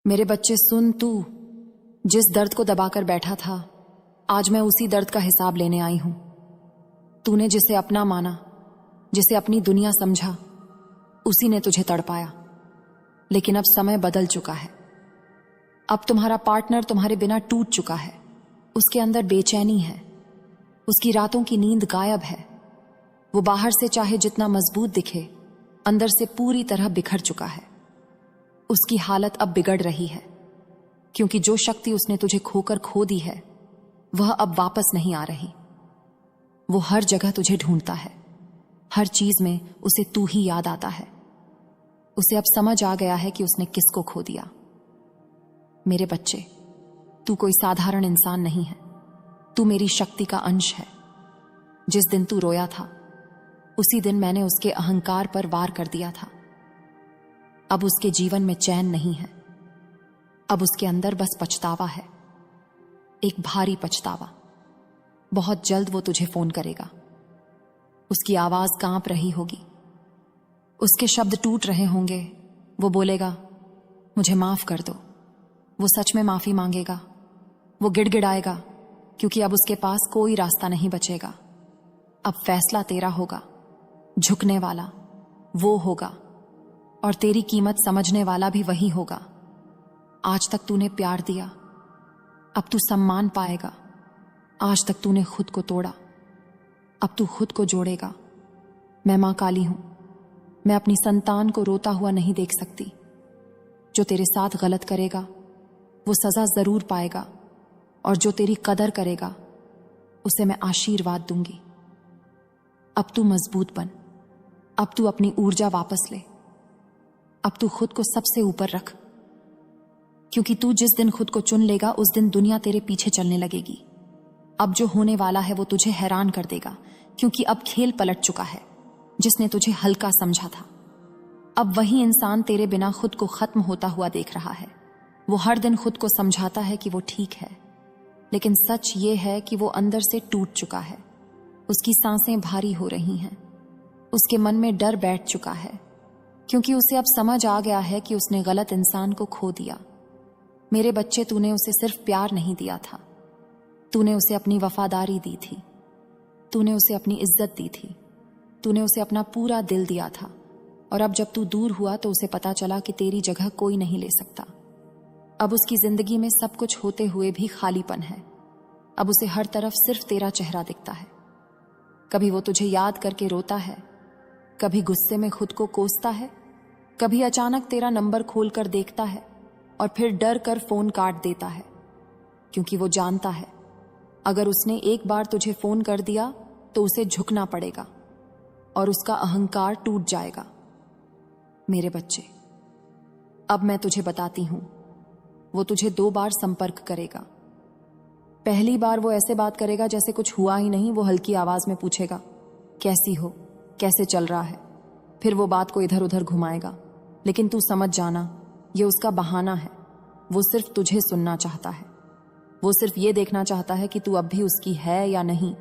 मेरे बच्चे सुन, तू जिस दर्द को दबाकर बैठा था, आज मैं उसी दर्द का हिसाब लेने आई हूं। तूने जिसे अपना माना, जिसे अपनी दुनिया समझा, उसी ने तुझे तड़पाया। लेकिन अब समय बदल चुका है। अब तुम्हारा पार्टनर तुम्हारे बिना टूट चुका है। उसके अंदर बेचैनी है, उसकी रातों की नींद गायब है। वो बाहर से चाहे जितना मजबूत दिखे, अंदर से पूरी तरह बिखर चुका है। उसकी हालत अब बिगड़ रही है, क्योंकि जो शक्ति उसने तुझे खोकर खो दी है, वह अब वापस नहीं आ रही। वो हर जगह तुझे ढूंढता है, हर चीज में उसे तू ही याद आता है। उसे अब समझ आ गया है कि उसने किसको खो दिया। मेरे बच्चे, तू कोई साधारण इंसान नहीं है, तू मेरी शक्ति का अंश है। जिस दिन तू रोया था, उसी दिन मैंने उसके अहंकार पर वार कर दिया था। अब उसके जीवन में चैन नहीं है। अब उसके अंदर बस पछतावा है, एक भारी पछतावा। बहुत जल्द वो तुझे फोन करेगा। उसकी आवाज कांप रही होगी, उसके शब्द टूट रहे होंगे। वो बोलेगा, मुझे माफ कर दो। वो सच में माफी मांगेगा। वो गिड़गिड़ाएगा, क्योंकि अब उसके पास कोई रास्ता नहीं बचेगा। अब फैसला तेरा होगा। झुकने वाला वो होगा, और तेरी कीमत समझने वाला भी वही होगा। आज तक तूने प्यार दिया, अब तू सम्मान पाएगा। आज तक तूने खुद को तोड़ा, अब तू खुद को जोड़ेगा। मैं मां काली हूं, मैं अपनी संतान को रोता हुआ नहीं देख सकती। जो तेरे साथ गलत करेगा, वो सजा जरूर पाएगा, और जो तेरी कदर करेगा, उसे मैं आशीर्वाद दूंगी। अब तू मजबूत बन, अब तू अपनी ऊर्जा वापस ले। अब तू खुद को सबसे ऊपर रख, क्योंकि तू जिस दिन खुद को चुन लेगा, उस दिन दुनिया तेरे पीछे चलने लगेगी। अब जो होने वाला है वो तुझे हैरान कर देगा, क्योंकि अब खेल पलट चुका है। जिसने तुझे हल्का समझा था, अब वही इंसान तेरे बिना खुद को खत्म होता हुआ देख रहा है। वो हर दिन खुद को समझाता है कि वो ठीक है, लेकिन सच ये है कि वो अंदर से टूट चुका है। उसकी सांसें भारी हो रही हैं, उसके मन में डर बैठ चुका है, क्योंकि उसे अब समझ आ गया है कि उसने गलत इंसान को खो दिया। मेरे बच्चे, तूने उसे सिर्फ प्यार नहीं दिया था, तूने उसे अपनी वफादारी दी थी, तूने उसे अपनी इज्जत दी थी, तूने उसे अपना पूरा दिल दिया था। और अब जब तू दूर हुआ तो उसे पता चला कि तेरी जगह कोई नहीं ले सकता। अब उसकी जिंदगी में सब कुछ होते हुए भी खालीपन है। अब उसे हर तरफ सिर्फ तेरा चेहरा दिखता है। कभी वो तुझे याद करके रोता है, कभी गुस्से में खुद को कोसता है, कभी अचानक तेरा नंबर खोलकर देखता है और फिर डर कर फोन काट देता है, क्योंकि वो जानता है अगर उसने एक बार तुझे फोन कर दिया तो उसे झुकना पड़ेगा और उसका अहंकार टूट जाएगा। मेरे बच्चे, अब मैं तुझे बताती हूं, वो तुझे 2 बार संपर्क करेगा। पहली बार वो ऐसे बात करेगा जैसे कुछ हुआ ही नहीं। वो हल्की आवाज में पूछेगा, कैसी हो, कैसे चल रहा है। फिर वो बात को इधर उधर घुमाएगा, लेकिन तू समझ जाना, ये उसका बहाना है। वो सिर्फ तुझे सुनना चाहता है। वो सिर्फ ये देखना चाहता है कि तू अब भी उसकी है या नहीं,